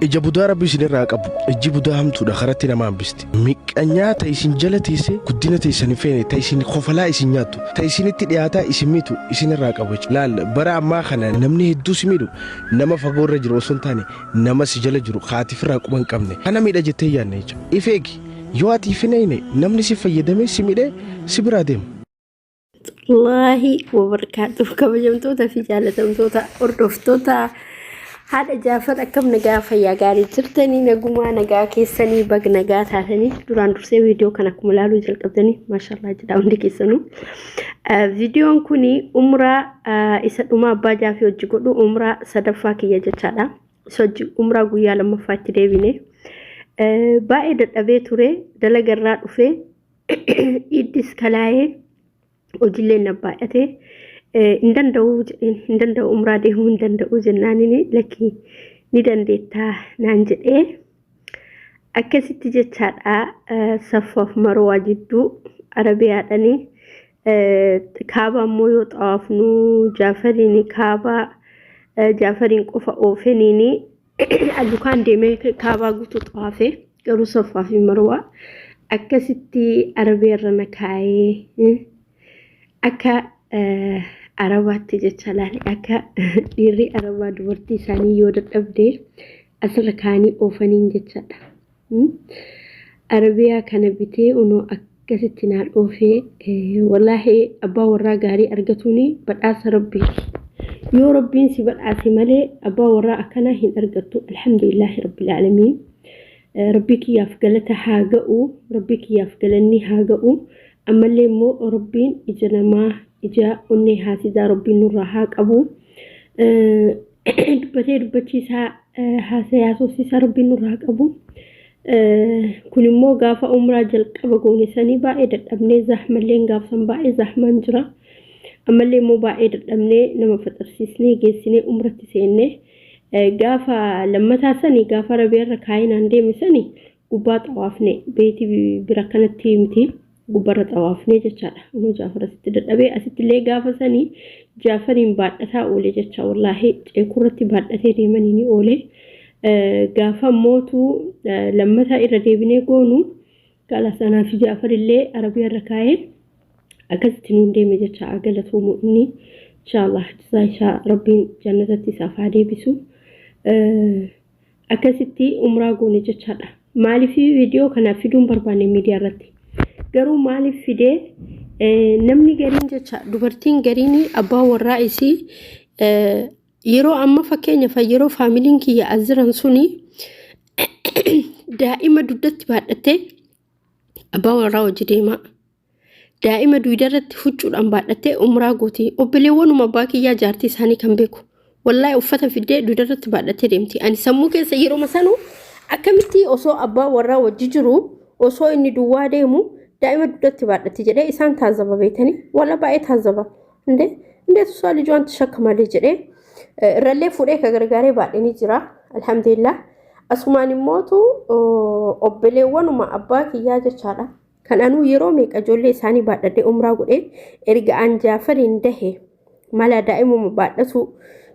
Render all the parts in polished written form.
ija budaa rabbi isin irraa qabu iji budaa hamtuudha karatti nama hambisti miqqanyaa ta isin jala teesse guddina teessan feene ta isin qofalaa isin nyaattu ta isinitti dhiyaataa isin mitu isin irraa qabu laal bara ammaa kana namni hedduu si miidhu nama fagoo irra jiru osoo hin taane nama si jala jiru haatiif irraa quban qabne kana miidha jettee yaadne jecha ifeegi yoo ati ifneeyne namni si fayyadame si miidhe si biraa deema. Wallahi wabarakatuh kabajamtoota fi jaalatamtoota hordoftoota هذا جافر أكم نجا فيا قاري ترتني نجوما نجا كيسني بق نجا ثاني دوران رسي فيديو كان أكملالو جل قبضني ما شاء الله جدا عندي كيسنو فيديو كوني عمرة إسات أمة باجا في وجهكو عمرة صدفة كي يجتالا سوج عمرة قويا لما فاتي بيني بعد الأبيتوري دلقرات وفي إدس كلاي وجلنا بايته indanda umra de hundanda ujenani ni laki ni dandeta nanjede akkasitti jechaadha safaf marwa jiddu arabiya dani kaaba moyo taafnu jafarini kaaba jafarin qofa ofenini adukan deme kaaba gutu taafe garu safaf marwa akkasitti arabiya rana kaaye akka Arabatti jechalaan akka dhiirri Arabaa dubartii isaanii yoo dadhabde asirra kaanii oofaniin jechaadha. Arabiyaa kana bitee unoo akkasitti naan oofee wallaahi abbaa warraa gaarii argatuuni badhaasa rabbii. Yoo rabbiin si badhaase malee abbaa warraa akkana hin argattu alhamdulillahi rabbil aalamiin. Rabbii kiyyaaf galata haa ga'u rabbii kiyyaaf galanni haa ga'u ammallee immoo rabbiin ija namaa ija unne haasidaa rabbiin nurraa haa qabu dubbachiisaa haasayaa soosisaa rabbiin nurraa qabu kun immoo gaafa umraa jalqaba goonesanii baay'ee dadhabnee zahmallee gaafsan baay'ee zahmaan jira ammallee immoo baay'ee dadhabnee nama faxarsiisnee geessinee umratti seennee gaafa lammataa sanii gaafa rabeerra kaayinaan deeme sanii gubbaa xawaafne beetii bira kanatti miti gubbarra xawaafne jechaadha unu jaafarasitti dadhabee asittillee gaafa sanii jaafariin baadhataa oole jecha wallaahi ceekurratti baadhatee deemanii ni oole gaafa mootu lammataa irra deebinee goonu kala sanaa fi jaafarillee arabiyaarra kaayee akkasitti nuun deeme jecha galatuumu inni inshallah jazaa rabbiin jannatatti isaaf haa deebisu akkasitti umraa goone jechaadha maaliif viidiyoo kana fiduun barbaanne miidiyaa irratti garuu maaliif fidee namni gariin jecha dubartiin gariin abbaa warraa isii yeroo amma fakkeenyaaf yeroo faamiliin kiyya azran suni daa'ima duddatti baadhattee abbaa warraa hojii deema daa'ima duudarratti huccuudhaan baadhattee umraa gooti obboleewwanuma abbaa kiyyaa jaartii isaanii kan beeku wallahi uffata fidee duudarratti baadhattee deemti ani sammuu keessa yeroo masanu akkamitti osoo abbaa warraa wajji jiru osoo inni duwwaa deemu daa'ima duddatti baadhatti jedhee isaan taazaba beetanii wala baay'ee taazaba እንዴት እሷ ልጇን ተሸክማለች jedhee irrallee fuudhee ka gargaaree baadhanii jira alhamdulillah asumaan immoo obboleewwanuma abbaa kiyyaa jechaadha kan anuu yeroo meeqa ijoollee isaanii baadhadhee umraa godhee erga an jaafariin dahe mala daa'imuma baadhatu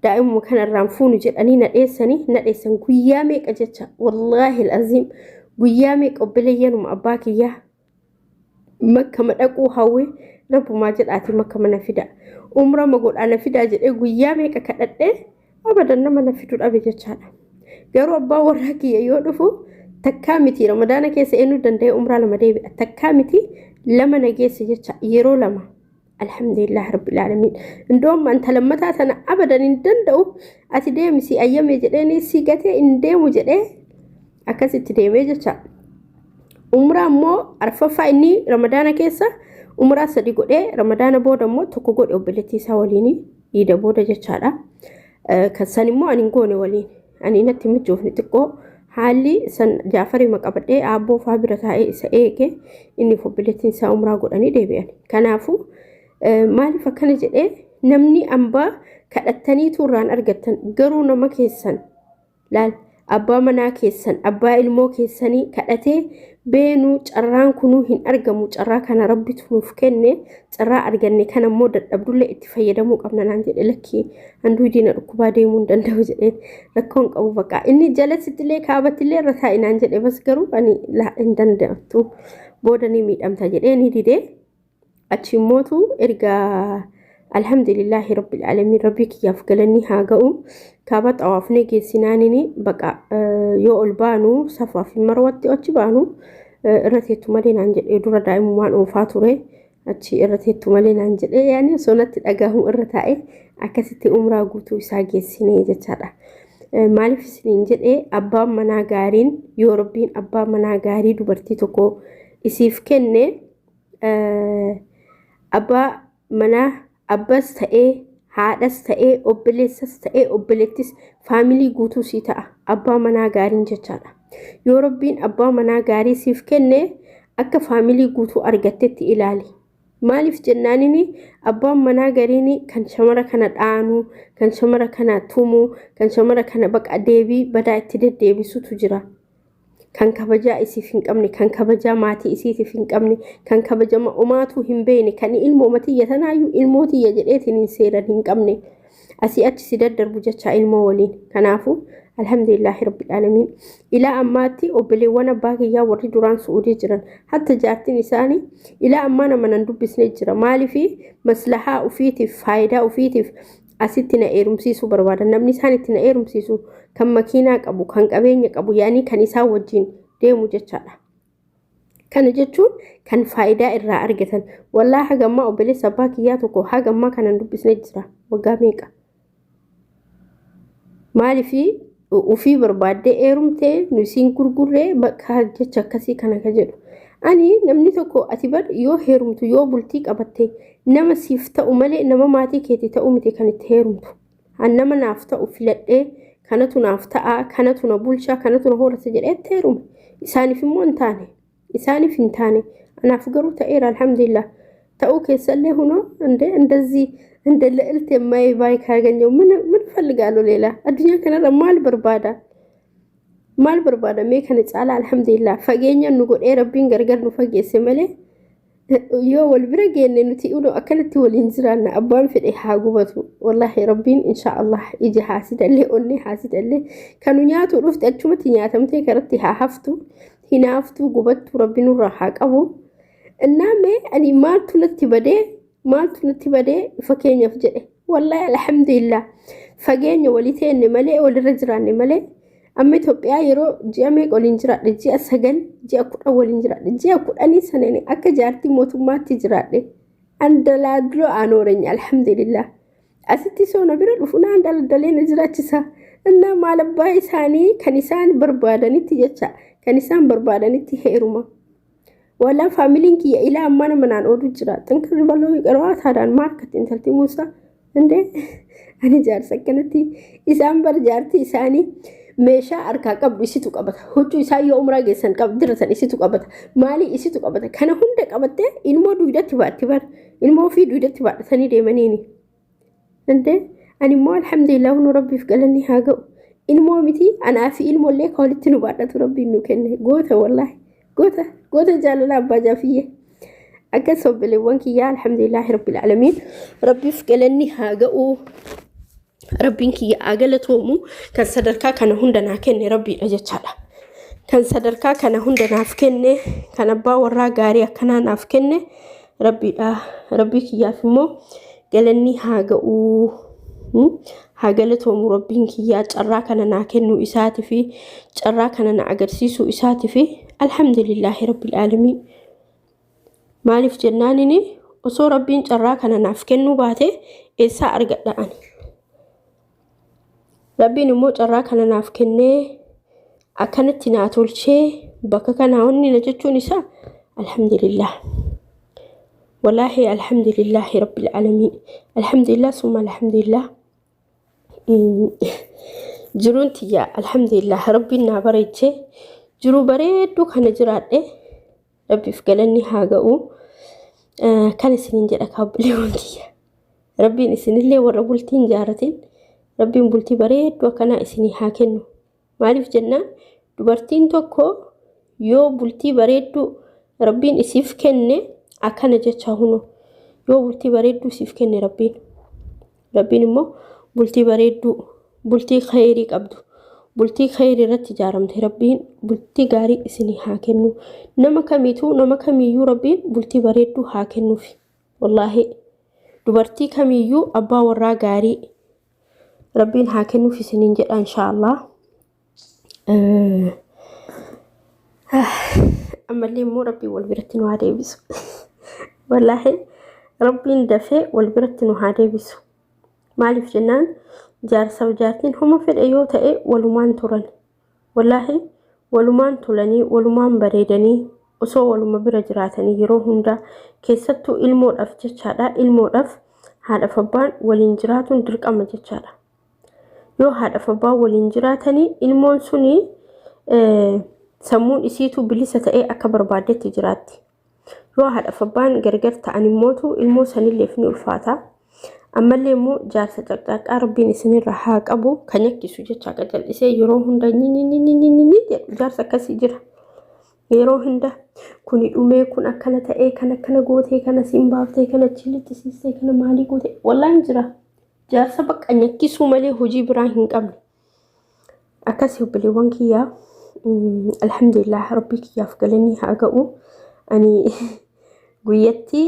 daa'imuma kanarraan fuunu jedhanii nadheessan guyyaa meeqa jecha wallaahi alazim guyyaa meeqa obboleeyyanuma abbaa kiyyaa makka madaquu hawwe rabbumaa jedhaati makka mana fida umra magodhaana fida jedhee guyyaa meeqa kadhadhee abadan nama na fidu dhabe jechaadha garuu abbaa warraa kiyya yoo dhufu takkaa miti ramadaana keessa eenyu danda'e umraa lama deebi'a takkaa miti lama nageesse jecha yeroo lama alhamdulillah rabbil alamin ndoom anta lammataa sana abadan hin danda'u ati deemisi ayyame jedheeni si gatee hin deemu jedhee akkasitti deemee jecha umraa immoo arfaffaa inni ramadaana keessa umraa sadi godhee ramadaana booda immoo tokko godhe obboleettii isaa waliin iida booda jechaadha kan san immoo ani goone waliin ani natti mijoofni xiqqoo haalli san jaafarii maqabadhee aabboo faa bira taa'ee isa eege inni obboleettiin isaa umraa godhanii deebi'an kanaafu maaliif akkana jedhee namni ambaa kadhattanii turraan argattan garuu nama keessan laal abbaa manaa keessan abbaa ilmoo keessanii kadhatee beenuu carraan kunuu hin argamu carraa kana rabbitu nuuf kenne carraa arganne kana immoo dadhabdullee itti fayyadamuu qabna naan jedhe lakkii handuu diina dhukkubaa deemuu hin danda'u jedheen rakkoon qabu bakka inni jalattillee kaabattillee irra taa'e naan jedhe bas garuu ani hin danda'attu booda ni miidhamta jedhee ni didee achi immootu ergaa alhamdulillahi rabbil alamin rabbii kiyyaaf galanni haa ga'u kaaba xawaafne geessinaanini baqa yoo ol baanu safaa fi marwatti achi baanu irra teettu malee naan jedhee dura daa'imummaan oofaa ture achi irra teettu malee naan jedhee yaani sonatti dhagahu irra taa'e akkasitti umraa guutuu isaa geessine jechaadha maaliif isiniin jedhee abbaan manaa gaariin yoo rabbiin abbaa manaa gaarii dubartii tokko isiif kenne abbaa manaa abbas ta'ee haadhas ta'ee obboleessas ta'ee obboleettis faamilii guutuu sii ta'a abbaa manaa gaariin jechaadha yoo rabbiin abbaa manaa gaarii siif kenne akka faamilii guutuu argattetti ilaali maaliif jennaanini abbaan manaa gariin kan shamara kana dhaanu kan shamara kana tumu kan shamara kana baqa deebii badaa itti deddeebisutu jira kan kabajaa isiif hin qabne kan kabajaa maatii isiitiif hin qabne kan kabajama umaatu hin beene kan ilmoomatiyya tanaayyuu ilmootiyya jedheetiin hin seeran hin qabne asii achi si daddarbu jecha ilmoo waliin kanaafu alhamdulillahi rabbil alamin ilaa ammaatti obboleewwan abbaa kiyyaa warri duraan su'uudii jiran hatta jaartiin isaanii ilaa ammaa nama nan dubbisne jira maaliifi maslahaa ufiitiif faayidaa ufiitiif asitti na eerumsiisuu barbaadan namni isaan itti na eerumsiisu kan makiinaa qabu kan qabeenya qabu yaani kan isaa wajjin deemu jechaadha kana jechuun kan faayidaa irraa argatan wallaahi hagammaa obboleessa abbaa kiyyaa tokko hagammaa kanan dubbisne jira waggaa meeqa maaliifi ufii barbaaddee eerumtee nu isiin gurgurree bakka jecha akkasii kana ka jedhu ani namni tokko ati bar yoo heerumtu yoo bultii qabatte nama siif ta'u malee nama maatii keetii ta'u miti kan itti heerumtu han nama naaf ta'u filadhee kanatu naaf ta'a kanatu na bulchaa kanatu na horata jedhee itti heerume isaaniif immoo hin taane anaaf garuu ta'eera alhamdulillah ta'uu keessallee hunoo እንደዚህ እንደ ልዕልት የማይባይ ካገኘው ምን ፈልጋለሁ ሌላ አዱኛ ከነራ maal barbaada mee kana caala alhamdulillah fageenya nu godhee rabbiin gargar nu fageesse malee yoo wal bira geenne nuti uno akkanatti waliin jiraanna abbaan fedhe haa gubatu wallahi rabbiin insha Allah iji haasidallee onni haasidallee kanu nyaatu dhufte achumatti nyaatamtee karatti haa haftu hinaaftu gubattu rabbiin irraa haa qabu innaa ani maaltu natti badee fakeenyaaf jedhe wallahi alhamdulillah fageenya waliteenne malee walirra jiraanne malee amma Itoophiyaa yeroo ji'a meeqa waliin jiraadhe ji'a 9 ji'a 10 waliin jiraadhe ji'a 10 saneen akka jaartii mootummaatti jiraadhe andalaadlo aanooreenya alhamdulillah asitti soona bira dhufuna andaldalee na jiraachisa innaa maal abbaa isaanii kan isaan barbaadanitti jecha kan isaan barbaadanitti heeruma wala faamiliin kiyya ilaa amma nama naan oodu jira xinqirri baloo qarwaa taadaan maarkatti intalti muusaa inde ani jaarsa kanatti isaan bar jaartii isaanii meeshaa harkaa qabdu isitu qabata huccuu isaa yoo umraa geessan qabdiratan isitu qabata maali isitu qabata kana hunda qabatte ilmoo duudatti baatti bar ilmoo fi duudatti baadhatanii deemaniini ande ani immoo alhamdulillah nu rabbiif galanni haa ga'u ilmoo miti anaa fi ilmoollee ka walitti nu baadhatu rabbiin nu kenne goota wallahi goota jaalala abbaa jaafiyye akka sobbeleewwan kiyyaa alhamdulillah rabbil alamin rabbiif galanni haa ga'u rabbiin kiyya agalatomu kan sadarkaa kana hunda naa kenne rabbiidha jechaadha kan sadarkaa kana hunda naaf kenne kan abbaa warraa gaarii akkanaa naaf kenne rabbiidha rabbii kiyyaaf immoo galanni haa ga'u haa galatomu rabbiin kiyyaa carraa kana naa kennu isaati fi carraa kana na agarsiisu isaati fi alhamdulillahi rabbil alamin maaliif jennaanini osoo rabbiin carraa kana naaf kennu baate eessaa argadha ani rabbiin immoo carraa kana naaf kennee akkanatti naa tolchee bakka kana wanni na jechuun isaa alhamdulillah wallahi alhamdulillah rabbil alamin alhamdulillah summa alhamdulillah jiruun tiyya alhamdulillah rabbiin naa bareeche jiru bareedduu kana jiraadhe rabbiif galanni haa ga'u kan isiniin jedha kaabbileewwan kiyya rabbiin isinillee warra bultiin jaaratin rabbiin bultii bareedduu akkanaa isinii haa kennu maaliif jennaan dubartiin tokko yoo bultii bareedduu rabbiin isiif kenne akkana jecha huno yoo bultii bareedduu isiif kenne rabbiin immoo bultii bareedduu bultii khayrii qabdu bultii khayrii irratti ijaaramte rabbiin bultii gaarii isinii haa kennu nama kamiyyuu rabbiin bultii bareedduu haa kennuuf wallahi dubartii kamiyyuu abbaa warraa gaarii rabbiin haa kennuuf isiniin jedha inshallah ammallee immoo rabbiin wal biratti nu haa deebisu wallahi rabbiin dafee wal biratti nu haa deebisu maaliif jennaan jaarsa jaartiin homa fedhe yoo ta'e walumaan turan wallahi walumaan tulanii walumaan bareedanii osoo waluma bira jiraatanii yeroo hunda keessattuu ilmoodhaaf jechaadha ilmoodhaaf haadhaaf abbaan waliin jiraatuun dirqama jechaadha yoo haadhaaf abbaan waliin jiraatanii ilmoon suni sammuun isiitu bilisa ta'ee akka barbaadetti jiraatti yoo haadhaaf abbaan gargar ta'an immootu ilmoo sanilleef ni ulfaata ammallee immoo jaarsa caqcaqaa rabbiin isinirra haa qabu kan yakkisu jecha qajal'isee yeroo hunda ni jaarsa akkasii jira yeroo hunda kuni dhumee kun akkana ta'ee kan akkana gootee kana siin baaftee kana chilitti siistee kana maalii gootee wallahi jira jaarsa bakka nyakkisuu malee hojii biraa hin qabne akkasii obboleewwan kiyyaa alhamdulillah rabbii kiyyaaf galanii haa ga'u ani guyyatti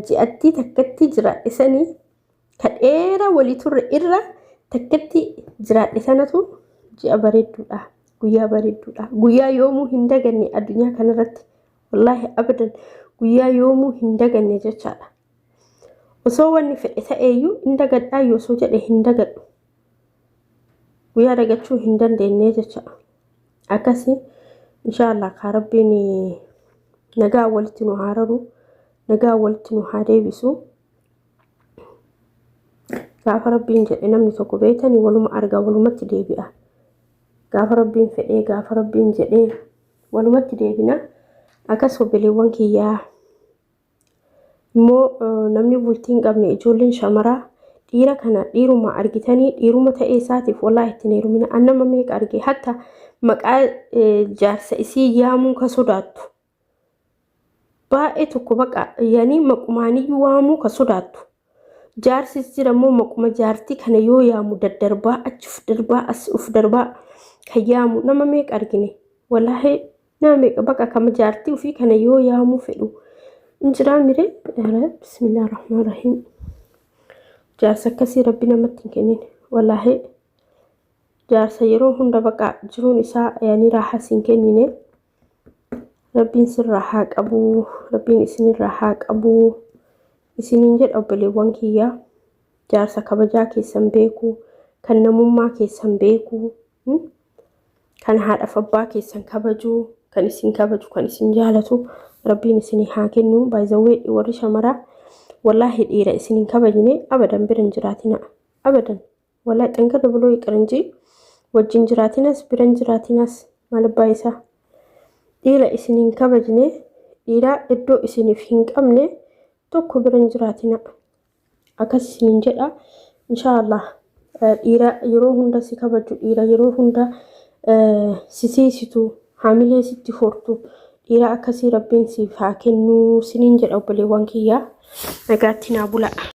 ji'atti takkatti jiraadhe sanii kadheera walii turre irra takkatti jiraadhe sanatu ji'a bareedduudha guyyaa bareedduudha guyyaa yoomuu hin daganne addunyaa kanarratti wallahi abadan guyyaa yoomuu hin daganne jechaadha osoo wanni fedhe ta'eeyyuu hin dagadhaa yoo osoo jedhe hin dagadhu guyyaa dagachuu hin dandeenye jechaadha akkasii inshallah ka rabbiin nagaa walitti nu haararu nagaa walitti nu haa deebisu gaafa rabbiin jedhe namni tokko beetanii waluma argaa walumatti deebi'a gaafa rabbiin fedhee gaafa rabbiin jedhee walumatti deebina akkas obboleewwan kiyyaa immoo namni bultiin qabne ijoolleen shamaraa dhiira kana dhiiruma argitanii dhiiruma ta'ee isaatiif wallahi itti neerumina annama meeqa arge hatta maqaa jaarsa isii yaamuu ka sodaattu baay'ee tokko baqa yaani maqumaaniyyuu waamuu ka sodaattu jaarsis jira immoo maquma jaartii kana yoo yaamu daddarbaa achi uf darbaa as uf darbaa kan yaamu nama meeqa argine wallahi nama meeqa baqa kama jaartii ufii kana yoo yaamuu fedhu injiraa mire bismillahir rahmanir rahim jaarsa akkasii rabbi namatti hin kennin wallahi jaarsa yeroo hunda baqa jiruun isaa yaani raahaa siin kennine rabbiin sirraa haa qabu rabbiin isinirraa haa qabu isiniin jedha obboleewwan kiyyaa jaarsa kabajaa keessan beeku kan namummaa keessan beeku kan haadhaaf abbaa keessan kabaju kan isin kabaju kan isin jaalatu rabbiin isinii haa kennu baay'ee warri shamaraa wallahi dhiira isiniin kabajne abadan biran jiraatina abadan wallahi xangarra buloo iqranji wajjin jiraatinas biran jiraatinas malabbaa isaa dhiira isiniin kabajne dhiira iddoo isiniif hin qabne tokko biran jiraatina akkas isiniin jedha inshallah dhiira yeroo hunda si kabaju dhiira yeroo hunda si siisitu haamilee sitti hortu dhiira akkasii rabbiin siif haa kennu isiniin jedha obboleewwan kiyyaa nagaatti naa bula